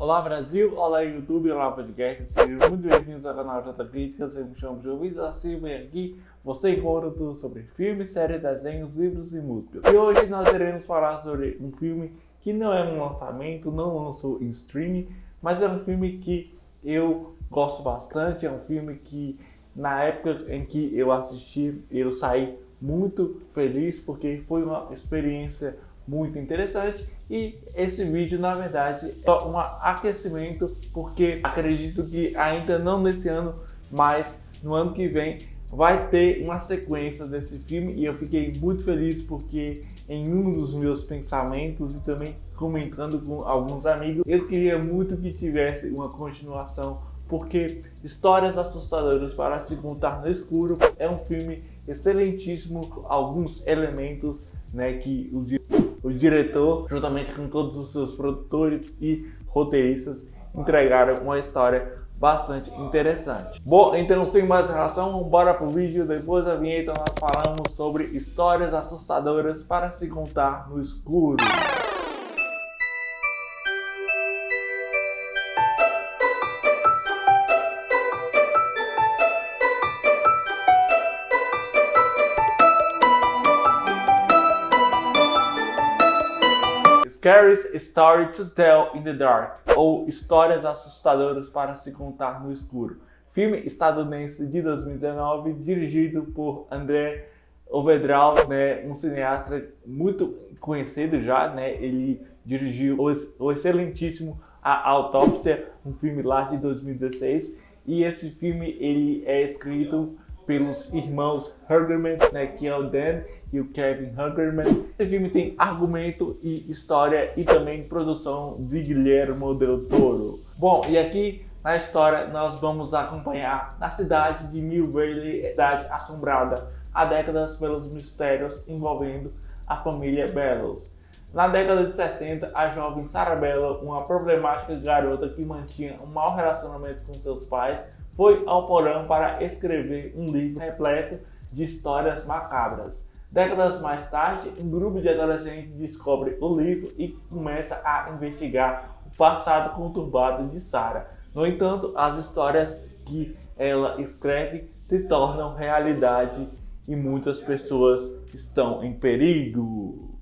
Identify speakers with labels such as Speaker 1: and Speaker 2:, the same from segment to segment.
Speaker 1: Olá Brasil, olá YouTube, olá podcast, sejam muito bem-vindos ao canal J Críticas. Eu me chamo João Vitor Silva e aqui você encontra tudo sobre filmes, séries, desenhos, livros e músicas. E hoje nós iremos falar sobre um filme que não é um lançamento, não lançou em streaming, mas é um filme que eu gosto bastante, é um filme que na época em que eu assisti eu saí muito feliz porque foi uma experiência muito interessante. E esse vídeo na verdade é um aquecimento, porque acredito que ainda não nesse ano, mas no ano que vem vai ter uma sequência desse filme e eu fiquei muito feliz porque em um dos meus pensamentos e também comentando com alguns amigos, eu queria muito que tivesse uma continuação, porque Histórias Assustadoras para se Contar no Escuro é um filme excelentíssimo, alguns elementos, né, que o diretor, juntamente com todos os seus produtores e roteiristas, entregaram uma história bastante interessante. Bom, então sem mais relação, bora pro vídeo. Depois da vinheta nós falamos sobre Histórias Assustadoras para se Contar no Escuro. Scariest Story to Tell in the Dark, ou Histórias Assustadoras para se Contar no Escuro. Filme estadunidense de 2019, dirigido por André Övedral, né, um cineasta muito conhecido já, né, ele dirigiu o excelentíssimo A Autópsia, um filme lá de 2016, e esse filme ele é escrito pelos irmãos Huggerman, né, que é o Dan e o Kevin Huggerman. Esse filme tem argumento e história e também produção de Guillermo del Toro. Bom, e aqui na história nós vamos acompanhar na cidade de Mill Valley, cidade assombrada há décadas pelos mistérios envolvendo a família Bellows. Na década de 60, a jovem Sarah Bellows, uma problemática garota que mantinha um mau relacionamento com seus pais, foi ao porão para escrever um livro repleto de histórias macabras. Décadas mais tarde, um grupo de adolescentes descobre o livro e começa a investigar o passado conturbado de Sarah. No entanto, as histórias que ela escreve se tornam realidade e muitas pessoas estão em perigo.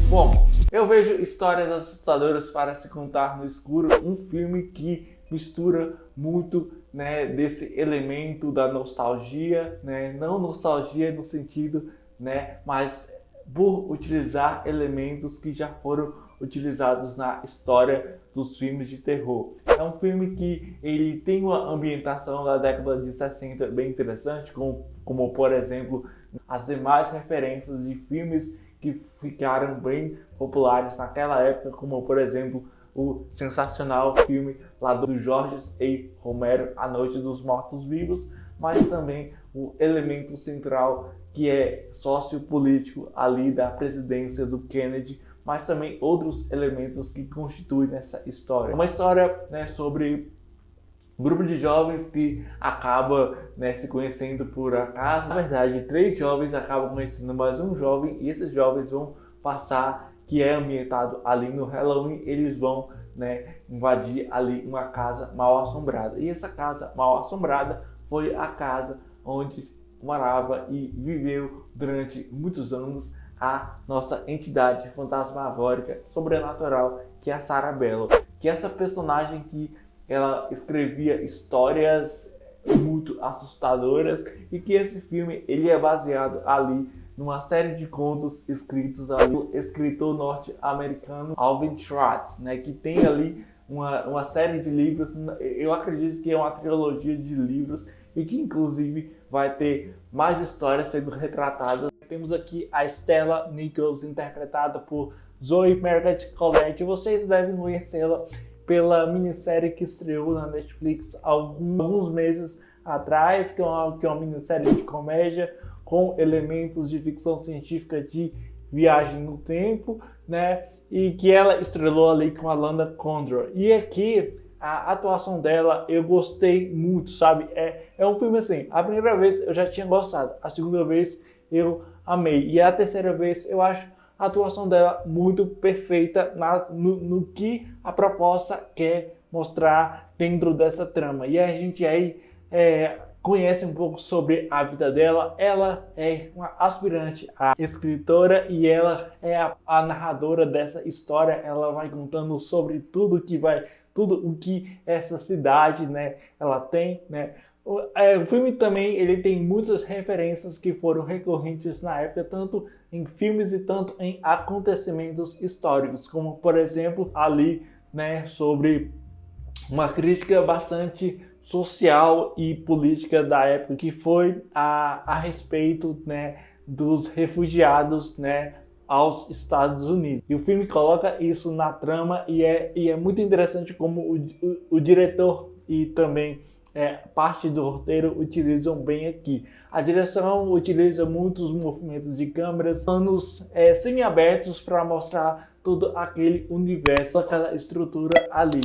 Speaker 1: Bom, eu vejo Histórias Assustadoras para se Contar no Escuro, um filme que mistura muito, né, desse elemento da nostalgia, né, não nostalgia no sentido, né, mas por utilizar elementos que já foram utilizados na história dos filmes de terror. É um filme que ele tem uma ambientação da década de 60 bem interessante, como por exemplo as demais referências de filmes que ficaram bem populares naquela época, como por exemplo o sensacional filme lá do Jorge A. Romero, A Noite dos Mortos-Vivos, mas também o elemento central que é sociopolítico ali da presidência do Kennedy, mas também outros elementos que constituem essa história. Uma história, né, sobre um grupo de jovens que acaba, né, se conhecendo por acaso. Na verdade, 3 jovens acabam conhecendo mais um jovem e esses jovens vão passar, que é ambientado ali no Halloween, eles vão, né, invadir ali uma casa mal assombrada. E essa casa mal assombrada foi a casa onde morava e viveu durante muitos anos a nossa entidade fantasmagórica sobrenatural, que é a Sarah Bellows, que é essa personagem que ela escrevia histórias muito assustadoras e que esse filme ele é baseado ali numa série de contos escritos ali pelo escritor norte-americano Alvin Schwartz, né, que tem ali uma série de livros, eu acredito que é uma trilogia de livros e que inclusive vai ter mais histórias sendo retratadas. Temos aqui a Stella Nichols, interpretada por Zoe Margaret Collette. Vocês devem conhecê-la pela minissérie que estreou na Netflix alguns meses atrás, que é uma minissérie de comédia com elementos de ficção científica de viagem no tempo, né? E que ela estrelou ali com a Lana Condor. E aqui a atuação dela eu gostei muito, sabe? É um filme assim, a primeira vez eu já tinha gostado, a segunda vez eu amei. E é a terceira vez, eu acho a atuação dela muito perfeita no que a proposta quer mostrar dentro dessa trama. E a gente aí conhece um pouco sobre a vida dela. Ela é uma aspirante a escritora e ela é a narradora dessa história. Ela vai contando sobre tudo o que essa cidade, né, ela tem, né. O filme também ele tem muitas referências que foram recorrentes na época, tanto em filmes e tanto em acontecimentos históricos, como por exemplo ali, né, sobre uma crítica bastante social e política da época, que foi a respeito, né, dos refugiados, né, aos Estados Unidos. E o filme coloca isso na trama e é muito interessante como o diretor e também parte do roteiro utilizam bem aqui. A direção utiliza muitos movimentos de câmeras, planos semi-abertos para mostrar todo aquele universo, aquela estrutura ali.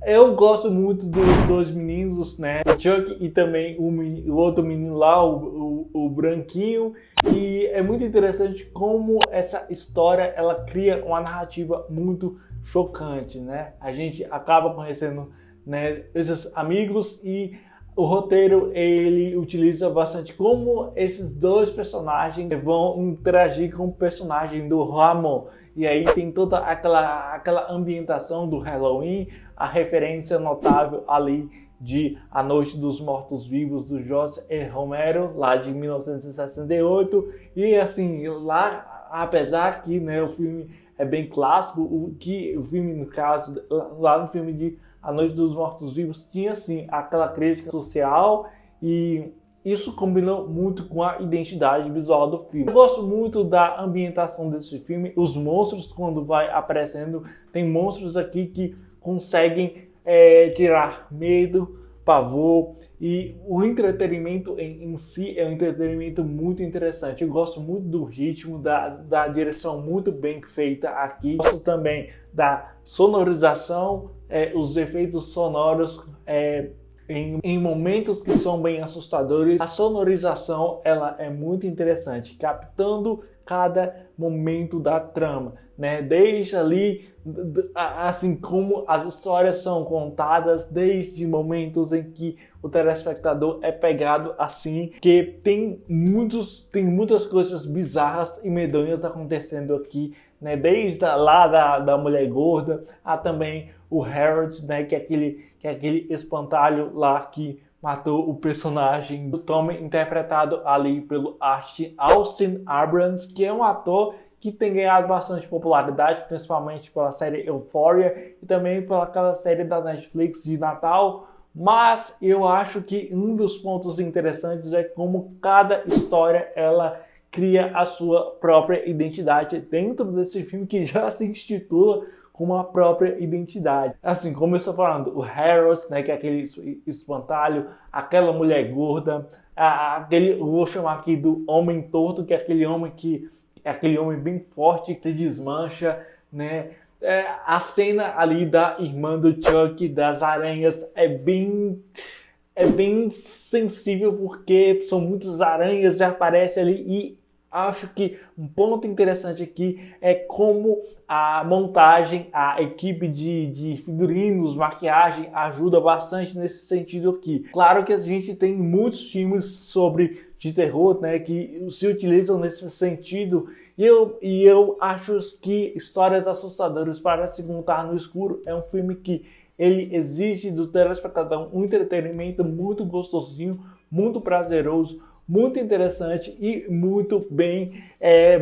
Speaker 1: Eu gosto muito dos dois meninos, né? O Chuck e também o outro menino lá, o branquinho. E é muito interessante como essa história ela cria uma narrativa muito chocante, né? A gente acaba conhecendo, né, esses amigos e o roteiro ele utiliza bastante como esses dois personagens vão interagir com o personagem do Ramon. E aí tem toda aquela ambientação do Halloween, a referência notável ali de A Noite dos Mortos-Vivos do George R. Romero, lá de 1968. E assim, lá, apesar que, né, o filme é bem clássico, o filme, no caso, lá no filme de A Noite dos Mortos-Vivos tinha assim aquela crítica social e isso combinou muito com a identidade visual do filme. Eu gosto muito da ambientação desse filme, os monstros quando vai aparecendo, tem monstros aqui que conseguem tirar medo, pavor, e o entretenimento em si é um entretenimento muito interessante. Eu gosto muito do ritmo, da direção muito bem feita aqui. Gosto também da sonorização, os efeitos sonoros em momentos que são bem assustadores. A sonorização ela é muito interessante, captando cada momento da trama, né? Desde ali, assim como as histórias são contadas, desde momentos em que o telespectador é pegado assim, que tem muitas coisas bizarras e medonhas acontecendo aqui, né? Desde lá da mulher gorda, a também o Harold, né? Que é aquele espantalho lá que matou o personagem do Tommy, interpretado ali pelo Austin Abrams, que é um ator que tem ganhado bastante popularidade, principalmente pela série Euphoria e também pela aquela série da Netflix de Natal. Mas eu acho que um dos pontos interessantes é como cada história ela cria a sua própria identidade dentro desse filme que já se intitula com uma própria identidade. Assim, como eu estou falando, o Harold, né, que é aquele espantalho, aquela mulher gorda, eu vou chamar aqui do homem torto, que é aquele homem bem forte que se desmancha, né? A cena ali da irmã do Chuck, das aranhas, é bem sensível porque são muitas aranhas e aparecem ali e acho que um ponto interessante aqui é como a montagem, a equipe de figurinos, maquiagem ajuda bastante nesse sentido aqui. Claro que a gente tem muitos filmes de terror, né, que se utilizam nesse sentido e eu acho que Histórias Assustadoras para Se Contar no Escuro é um filme que ele exige do telespectador um entretenimento muito gostosinho, muito prazeroso, muito interessante e muito bem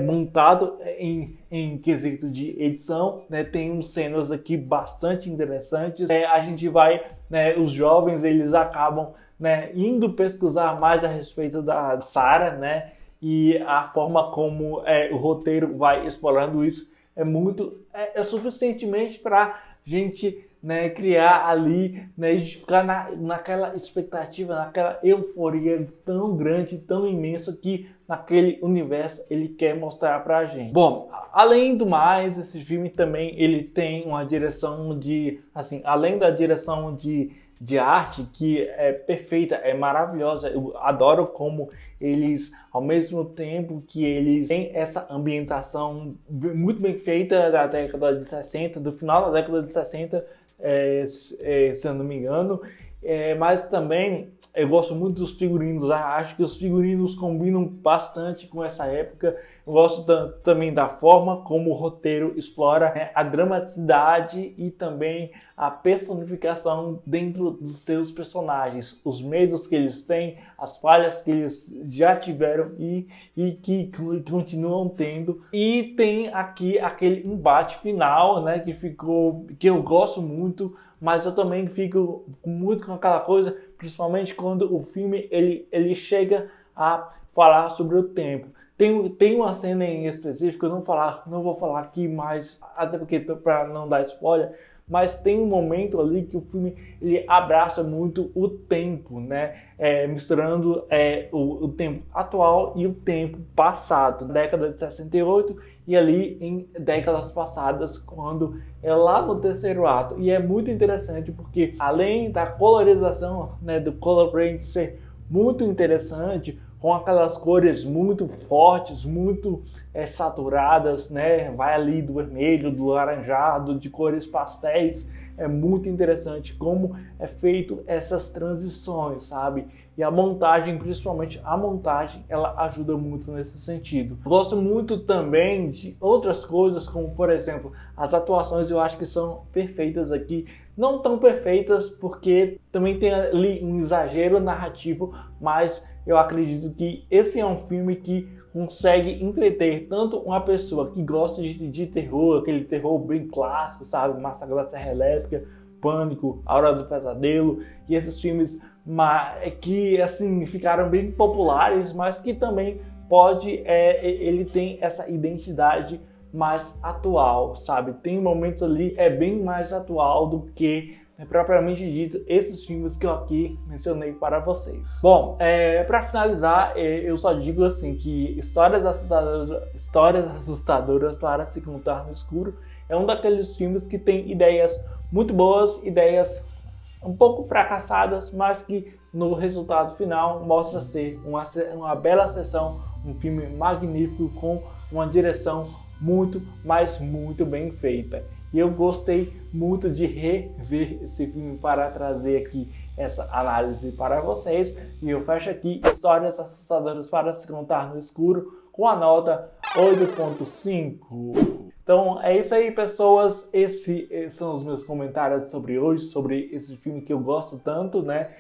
Speaker 1: montado em quesito de edição, né? Tem uns cenas aqui bastante interessantes. A gente vai, né, os jovens eles acabam, né, indo pesquisar mais a respeito da Sarah, né? E a forma como o roteiro vai explorando isso é suficientemente para gente, né, criar ali, né, e ficar naquela expectativa, naquela euforia tão grande, tão imensa que naquele universo ele quer mostrar pra gente. Bom, além do mais, esse filme também ele tem uma direção de, assim, além da direção de de arte que é perfeita, é maravilhosa. Eu adoro como eles, ao mesmo tempo que eles têm essa ambientação muito bem feita da década de 60, do final da década de 60, se eu não me engano, mas também eu gosto muito dos figurinos. Acho que os figurinos combinam bastante com essa época. Eu gosto também da forma como o roteiro explora, né, a dramaticidade e também a personificação dentro dos seus personagens, os medos que eles têm, as falhas que eles já tiveram e que continuam tendo. E tem aqui aquele embate final, né, que eu gosto muito, mas eu também fico muito com aquela coisa, principalmente quando o filme ele chega a falar sobre o tempo. Tem uma cena em específico, eu não vou falar aqui, mas até porque para não dar spoiler, mas tem um momento ali que o filme ele abraça muito o tempo, né? Misturando o tempo atual e o tempo passado, na década de 68 e ali em décadas passadas, quando é lá no terceiro ato. E é muito interessante porque além da colorização, né, do color grade ser muito interessante, com aquelas cores muito fortes, muito saturadas, né? Vai ali do vermelho, do laranjado, de cores pastéis. É muito interessante como é feito essas transições, sabe? E a montagem, principalmente a montagem, ela ajuda muito nesse sentido. Gosto muito também de outras coisas, como por exemplo, as atuações eu acho que são perfeitas aqui. Não tão perfeitas porque também tem ali um exagero narrativo, mas eu acredito que esse é um filme que consegue entreter tanto uma pessoa que gosta de terror, aquele terror bem clássico, sabe? Massacre da Serra Elétrica, Pânico, A Hora do Pesadelo, e esses filmes que assim ficaram bem populares, mas que também ele tem essa identidade mais atual, sabe? Tem momentos ali bem mais atual do que propriamente dito esses filmes que eu aqui mencionei para vocês. Bom, para finalizar, eu só digo assim que Histórias Assustadoras para se contar no escuro é um daqueles filmes que tem ideias muito boas, ideias um pouco fracassadas, mas que no resultado final mostra ser uma bela sessão, um filme magnífico com uma direção muito, mas muito bem feita. E eu gostei muito de rever esse filme para trazer aqui essa análise para vocês. E eu fecho aqui Histórias Assustadoras para se contar no escuro com a nota 8.5. Então é isso aí, pessoas. Esses são os meus comentários sobre hoje, sobre esse filme que eu gosto tanto, né?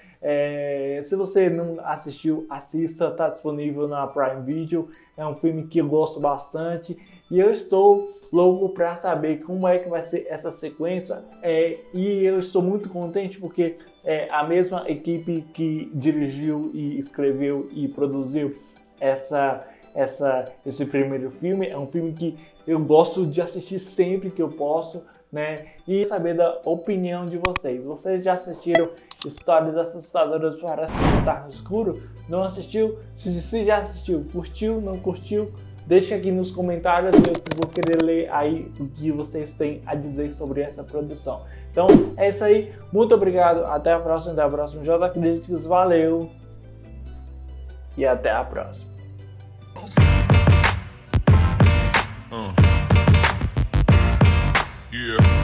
Speaker 1: Se você não assistiu, assista, está disponível na Prime Video. É um filme que eu gosto bastante e eu estou louco para saber como é que vai ser essa sequência, e eu estou muito contente porque a mesma equipe que dirigiu e escreveu e produziu esse primeiro filme é um filme que eu gosto de assistir sempre que eu posso, né? E saber da opinião de vocês. Vocês já assistiram Histórias Assustadoras para se contar no escuro? Não assistiu? Se já assistiu, curtiu, não curtiu? Deixa aqui nos comentários, eu vou querer ler aí o que vocês têm a dizer sobre essa produção. Então é isso aí, muito obrigado, até a próxima, J Críticos, valeu e até a próxima.
Speaker 2: Yeah.